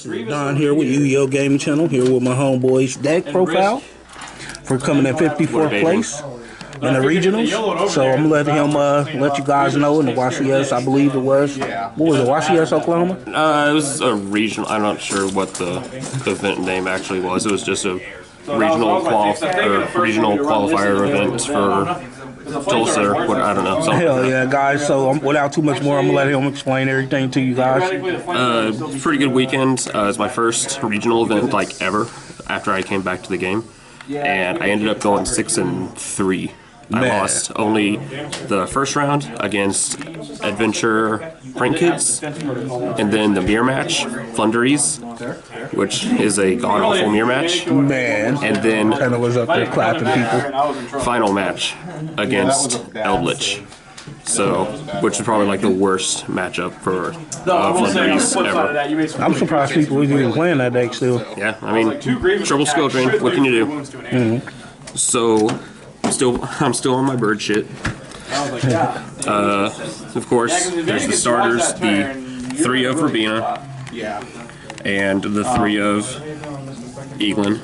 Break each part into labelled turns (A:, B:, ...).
A: This is Don here with Yugioh Gaming Channel, here with my homeboys Deck Profile for coming in 54th place in the regionals. So I'm gonna let him let you guys know in the YCS, I believe it was. What was it, YCS Oklahoma?
B: It was a regional. I'm not sure what the event name actually was. It was just a regional qualifier event for Tulsa, I don't know.
A: Hell yeah, guys. So without too much more, I'm gonna let him explain everything to you guys.
B: Pretty good weekend. It's my first regional event like ever after I came back to the game, and I ended up going 6-3. I lost only the first round against Adventure Prank Kids, and then the mirror match, Floowandereeze, which is a god-awful mirror match.
A: Man.
B: And then
A: Tanner was up there clapping people.
B: Final match against Eldritch. So, which is probably like the worst matchup for Floowandereeze ever.
A: I'm surprised people were even playing that deck still.
B: Yeah, I mean, triple skill drain, what can you do? So, I'm still on my bird shit. Of course, there's the starters, the 3 of Rabina, and the 3 of Eaglin.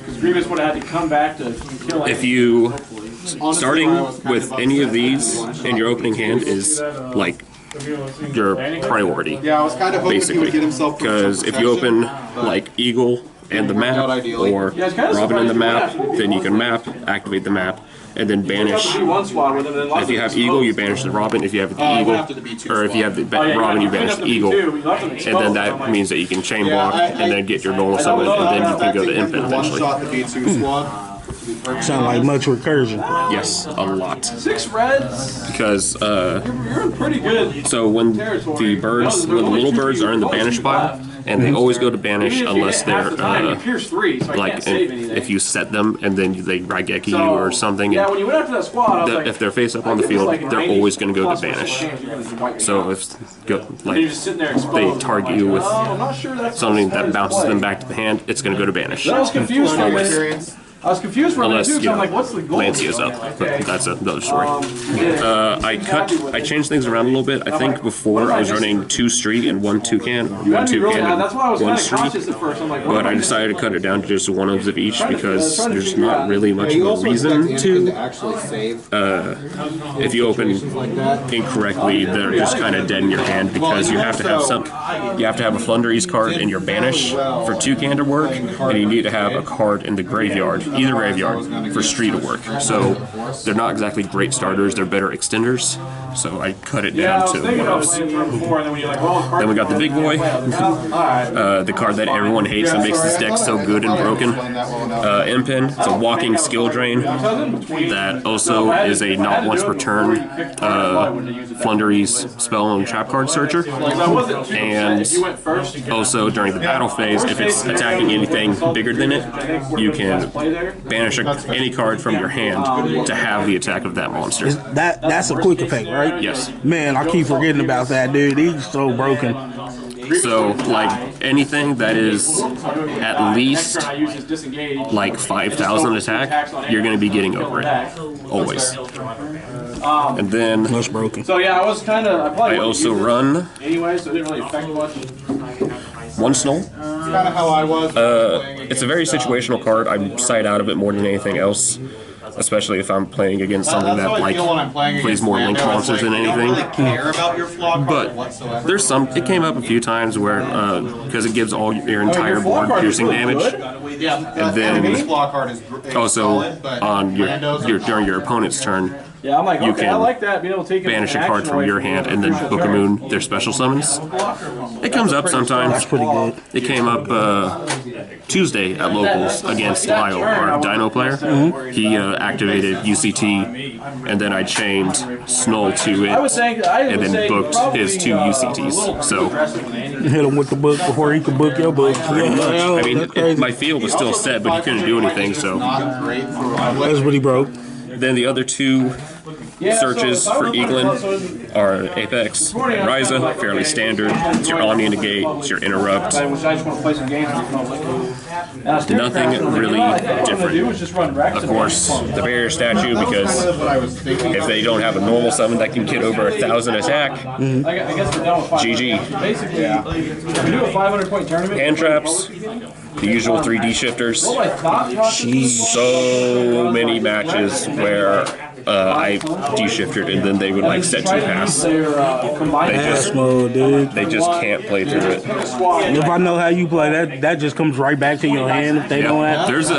B: If you starting with any of these in your opening hand is like your priority, basically. Because if you open like Eagle and the map, or Robin and the map, then you can map, activate the map, and then banish. If you have Eagle, you banish the Robin. If you have the Eagle, or if you have the Robin, you banish the Eagle. And then that means that you can chain block and then get your normal summon, and then you can go to Infant eventually.
A: Sound like much recursion.
B: Yes, a lot.
C: 6 reds.
B: Because
C: you're pretty good.
B: So when the little birds are in the banish pile, and they always go to banish unless they're like if you set them and then they Raigeki you or something.
C: Yeah, when you went after that squad,
B: if they're face up on the field, they're always going to go to banish. So if they target you with something that bounces them back to the hand, it's going to go to banish.
C: I was confused for a minute. I was confused for a minute too, because I'm like, what's the goal?
B: Lancia's up, but that's another story. I changed things around a little bit. I think before I was running 2 street and 1 toucan, or 1 toucan and 1 street, but I decided to cut it down to just 1 of each because there's not really much of a reason to. If you open incorrectly, they're just kind of dead in your hand because you have to have a Floowandereeze card in your banish for toucan to work, and you need to have a card in the graveyard. Either graveyard for street to work. So they're not exactly great starters, they're better extenders. So I cut it down to 1 of. Then we got the big boy, the card that everyone hates that makes this deck so good and broken. Impin, it's a walking skill drain that also is a not once per turn Floowandereeze spell and trap card searcher. And also during the battle phase, if it's attacking anything bigger than it, you can banish any card from your hand to have the attack of that monster.
A: That's a quick effect, right?
B: Yes.
A: Man, I keep forgetting about that, dude. He's so broken.
B: So, like, anything that is at least, like, 5,000 attack, you're going to be getting over it. Always. And then...
A: That's broken.
C: So, yeah, I was kind of...
B: I also run...
C: Anyway, so it didn't really affect much.
B: 1 Snow.
C: Kind of how I was.
B: It's a very situational card. I'm side out of it more than anything else. Especially if I'm playing against something that like plays more link monsters than anything. But there's some. It came up a few times where because it gives all your entire board piercing damage, and then also on during your opponent's turn.
C: Yeah, I'm like,
B: you
C: okay,
B: can
C: I like that, being able to take
B: banish a card from your hand and then Book of Moon their special summons. It comes up sometimes.
A: That's pretty good.
B: It came up Tuesday at locals against Lyle, our Dino player. He activated UCT, and then I chained Snull to it, and then booked his 2 UCTs. So
A: hit him with the book before he could book your book.
B: I mean, my field was still set, but he couldn't do anything. So
A: that's what he broke.
B: Then the other 2 searches for Eaglin are Apex and Ryza, fairly standard. It's your Omni Negate, it's your Interrupt. Nothing really different. Of course, the barrier statue, because if they don't have a normal summon that can get over 1,000 attack, GG. Hand traps, the usual 3D shifters. So many matches where I de-shifted and then they would like set 2 pass. They just can't play through it.
A: If I know how you play, that just comes right back to your hand if they don't have.
B: There's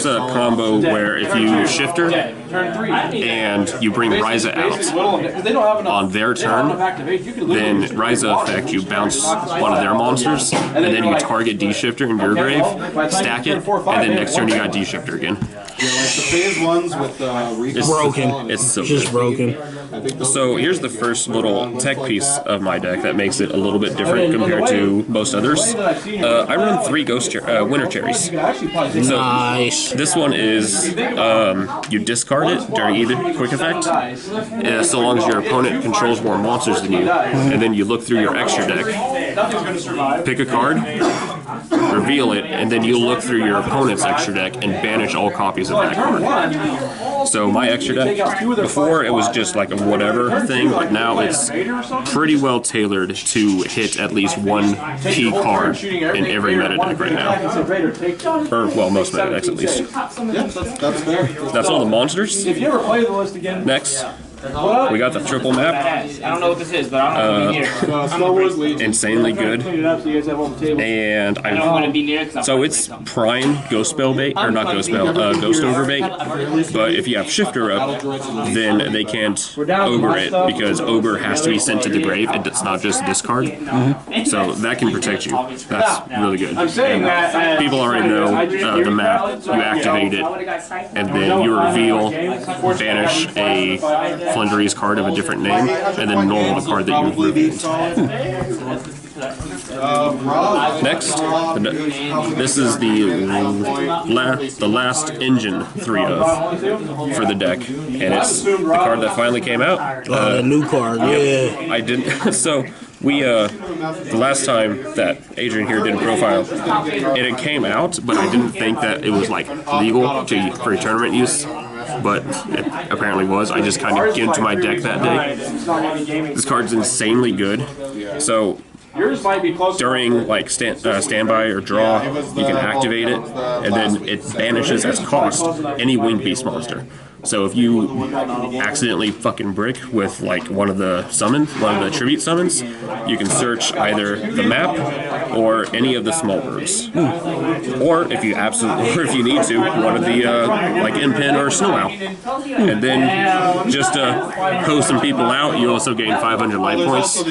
B: a combo where if you shifter and you bring Ryza out on their turn, then Ryza effect, you bounce one of their monsters, and then you target D-shifter in your grave, stack it, and then next turn you got D-shifter again. It's broken. It's so
A: just broken.
B: So here's the first little tech piece of my deck that makes it a little bit different compared to most others. I run 3 winter cherries. So
A: Nice.
B: this one is you discard it during either quick effect, so long as your opponent controls more monsters than you, and then you look through your extra deck, pick a card, reveal it, and then you look through your opponent's extra deck and banish all copies of that card. So my extra deck, before it was just like a whatever thing, but now it's pretty well tailored to hit at least one key card in every meta deck right now. Or, well, most meta decks at least. That's all the monsters. Next, we got the triple map.
D: I don't know what this is, but I'm not gonna be near.
B: Insanely good. And so it's prime ghost spell bait, or not ghost spell, ghost ogre bait. But if you have shifter up, then they can't ogre it because ogre has to be sent to the grave. It's not just discard. So that can protect you. That's really good. And people already know the map. You activate it, and then you reveal, banish a Floowandereeze card of a different name, and then normal the card that you've revealed. Next, this is the last engine 3 of for the deck, and it's the card that finally came out.
A: The new card, yeah.
B: I didn't. So we the last time that Adrian here did a profile, it came out, but I didn't think that it was like legal for tournament use. But it apparently was. I just kind of get into my deck that day. This card's insanely good. So during like standby or draw, you can activate it, and then it banishes as cost any winged beast monster. So if you accidentally fucking brick with like one of the tribute summons, you can search either the map or any of the small birds, or if you need to, one of the like Impin or Snow Owl, and then just to host some people out, you also gain 500 life points.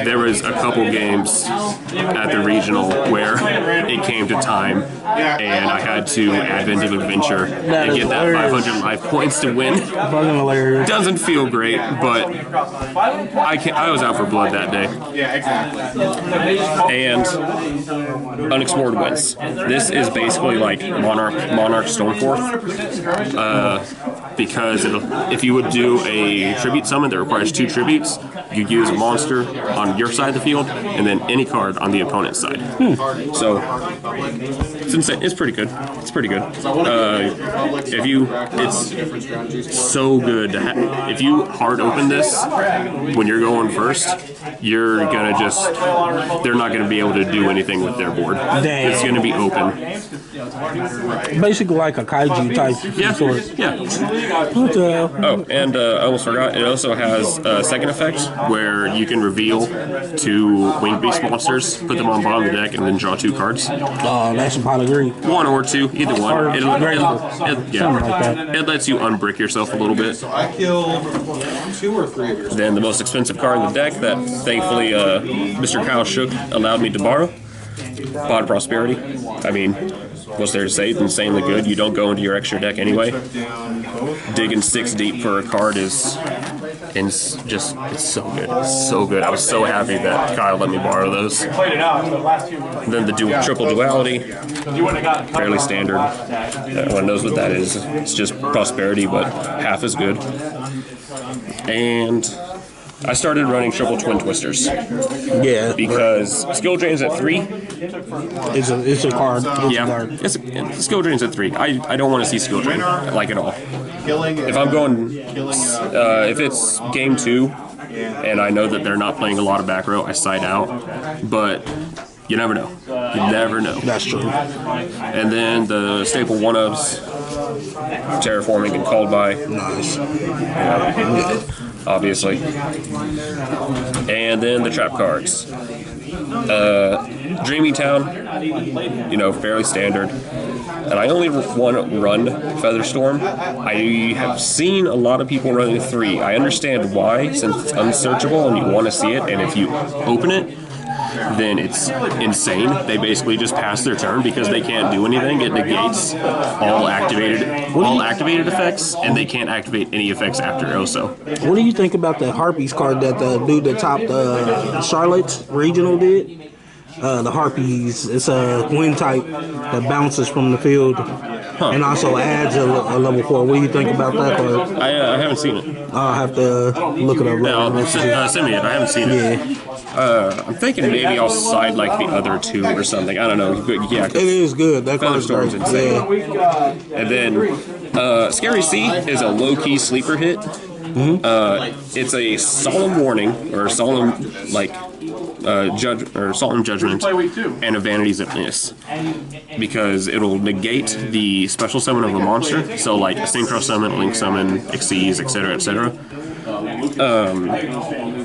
B: There was a couple games at the regional where it came to time, and I had to Advent of Adventure and get that 500 life points to win. Doesn't feel great, but I was out for blood that day.
C: Yeah, exactly.
B: And unexplored wins. This is basically like Monarch Stormforth, because if you would do a tribute summon that requires 2 tributes, you use a monster on your side of the field and then any card on the opponent's side. So it's insane. It's pretty good. It's pretty good. It's so good. If you hard open this when you're going first, you're gonna they're not gonna be able to do anything with their board.
A: Damn.
B: It's gonna be open.
A: Basically like a kaiju type sword.
B: Yeah.
A: What the hell?
B: Oh, and I almost forgot, it also has a second effect where you can reveal 2 winged beast monsters, put them on bottom of the deck, and then draw 2 cards.
A: Oh, that's a pot of green.
B: 1 or 2, either one. It lets you unbrick yourself a little bit.
C: So I killed 2 or 3 of yours.
B: Then the most expensive card in the deck that thankfully Mr. Kyle Shook allowed me to borrow, Pod Prosperity. I mean, what's there to say? It's insanely good. You don't go into your extra deck anyway. Digging 6 deep for a card is And it's so good. It's so good. I was so happy that Kyle let me borrow those. And then the triple duality, fairly standard. Everyone knows what that is. It's just prosperity, but half as good. And I started running triple twin twisters.
A: Yeah.
B: Because skill drain's at 3.
A: It's a card.
B: Skill drain's at 3. I don't want to see skill drain, like, at all. If I'm going, if it's game 2, and I know that they're not playing a lot of back row, I side out. But you never know. You never know.
A: That's true.
B: And then the staple 1-ofs, terraforming and called by.
A: Nice.
B: Obviously. And then the trap cards. Dreamy Town, fairly standard. And I only want to run Featherstorm. I have seen a lot of people running 3. I understand why, since it's unsearchable and you want to see it, and if you open it, then it's insane. They basically just pass their turn because they can't do anything. It negates all activated effects, and they can't activate any effects after also.
A: What do you think about the Harpies card that the dude that topped Charlotte's regional did? The Harpies, it's a wind type that bounces from the field and also adds a level 4. What do you think about that card?
B: I haven't seen it.
A: I'll have to look it up.
B: Send me it. I haven't seen it. I'm thinking maybe I'll side like the other 2 or something. I don't know. Yeah,
A: it is good. That card's
B: Featherstorm's insane.
A: Yeah.
B: And then Scary Sea is a low-key sleeper hit. It's a solemn warning or solemn solemn judgment and a vanity zipness, because it'll negate the special summon of a monster. So like a synchro summon, link summon, exceeds, etc., etc.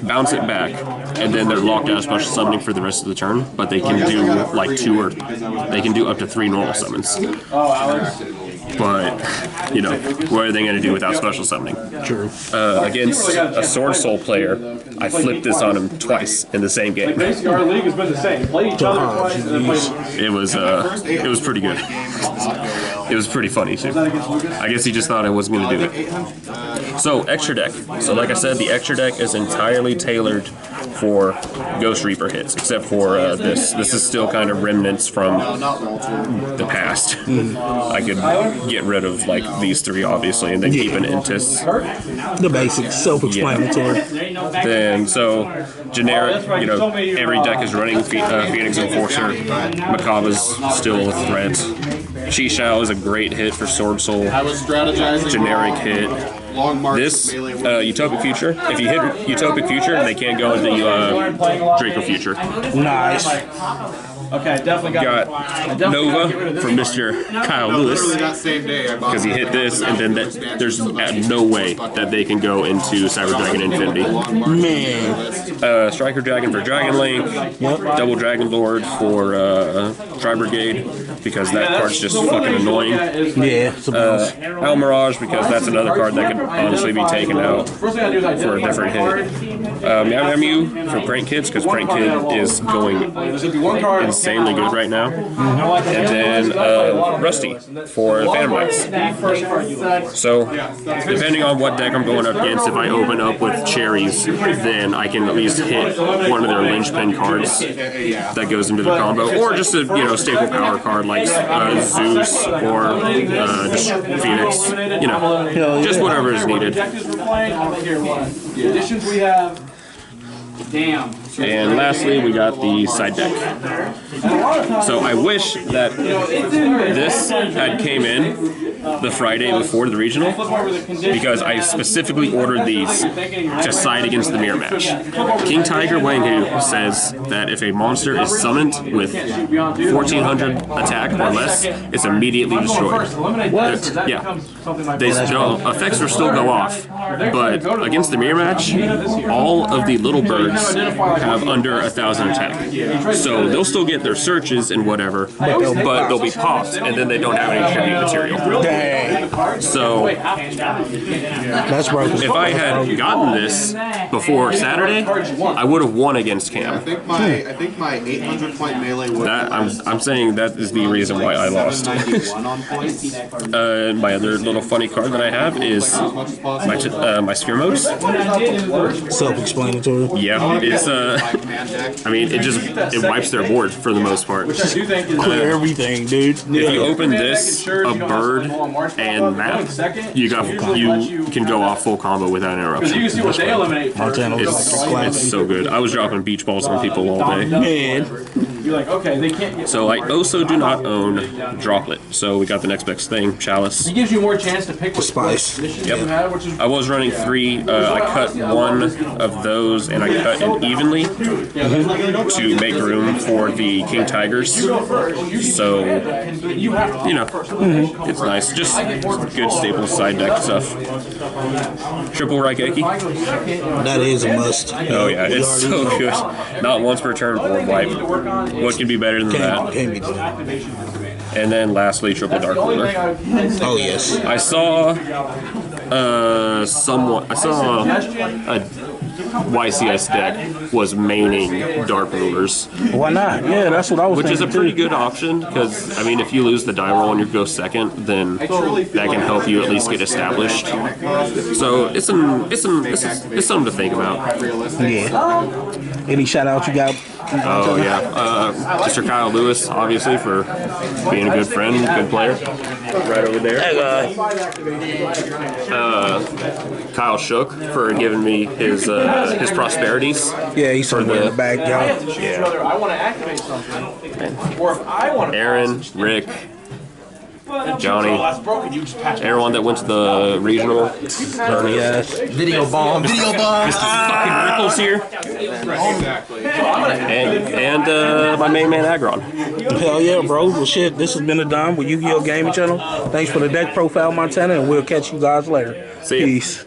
B: Bounce it back, and then they're locked out of special summoning for the rest of the turn. But they can do like 2 or they can do up to 3 normal summons. But, what are they going to do without special summoning?
A: True.
B: Against a Sword Soul player, I flipped this on him twice in the same game.
C: Basically, our league has been the same. Play each other twice and then play.
B: It was pretty good. It was pretty funny, too. I guess he just thought I wasn't going to do it. So, extra deck. So, like I said, the extra deck is entirely tailored for Ghost Reaper hits, except for this. This is still kind of remnants from the past. I could get rid of like these 3 obviously, and then keep an Intis.
A: The basics, self-explanatory.
B: Then generic, every deck is running Phoenix Enforcer. Macaba's still a threat. Shishao is a great hit for Sword Soul. Generic hit. This Utopic Future. If you hit Utopic Future, they can't go into Draco Future.
A: Nice.
C: Okay, definitely got
B: Nova from Mr. Kyle Lewis, because he hit this, and then there's no way that they can go into Cyber Dragon Infinity.
A: Man.
B: Striker Dragon for Dragon Link, Double Dragon Lord for Tri Brigade, because that card's just fucking annoying.
A: Yeah,
B: Al Mirage, because that's another card that could honestly be taken out for a different hit. Mew for Prank Kids, because Prank Kid is going insanely good right now. And then Rusty for Phantom Knights. So, depending on what deck I'm going up against, if I open up with Cherries, then I can at least hit one of their linchpin cards that goes into the combo, or just a staple power card like Zeus or just Phoenix. Just whatever is needed.
C: The additions we have. Damn.
B: And lastly, we got the side deck. So I wish that this had came in the Friday before the regional, because I specifically ordered these to side against the mirror match. King Tiger Wanghu says that if a monster is summoned with 1400 attack or less, it's immediately destroyed. Yeah. Effects will still go off, but against the mirror match, all of the little birds have under 1,000 attack. So they'll still get their searches and whatever, but they'll be popped, and then they don't have any tribute material.
A: Dang.
B: So
A: That's broken.
B: if I had gotten this before Saturday, I would have won against Cam.
E: I think my 800 point melee would.
B: I'm saying that is the reason why I lost.
E: 91 on points.
B: My other little funny card that I have is my sphere modes.
A: Self-explanatory.
B: Yeah, it's I mean, it wipes their board for the most part.
A: Clear everything, dude.
B: If you open this, a bird, and map, you can go off full combo without interruption.
C: You can see what they eliminate first.
A: Montana was like a classic.
B: It's so good. I was dropping beach balls on people all day.
A: Man.
C: You're like, okay, they can't get.
B: So I also do not own Droplet. So we got the next best thing, Chalice.
C: It gives you more chance to pick what
A: Spice.
C: position
B: Yep.
C: you have, which is
B: I was running 3. I cut one of those and I cut it evenly to make room for the King Tigers. So, you know, it's nice. Just good staple side deck stuff. Triple Raigeki.
A: That is a must.
B: Oh yeah, it's so good. Not once per turn board wipe. What can be better than that?
A: Can't be done.
B: And then lastly, Triple Dark Ruler.
A: Oh, yes.
B: I saw a YCS deck was maining Dark Rulers.
A: Why not? Yeah, that's what I was
B: Which is a
A: thinking,
B: pretty
A: too.
B: good option because, I mean, if you lose the die roll and you go second, then that can help you at least get established. So it's something to think about.
A: Yeah. Any shout outs you got?
B: Oh yeah, Mr. Kyle Lewis, obviously, for being a good friend, good player, right over there. Kyle Shook for giving me his prosperities.
A: Yeah, he's somewhere in the back, y'all.
B: Yeah.
C: I want to activate something, or if I want to.
B: Aaron, Rick, Johnny,
C: That's broken. You just patch it.
B: everyone that went to the regional.
A: Yes.
E: Video bomb. Video bomb.
B: Fucking Rickles here. And my main man Agron.
A: Hell yeah, bro. Well, shit, this has been a Dom with Yugioh Gaming Channel. Thanks for the deck profile, Montana, and we'll catch you guys later.
B: See ya.
A: Peace.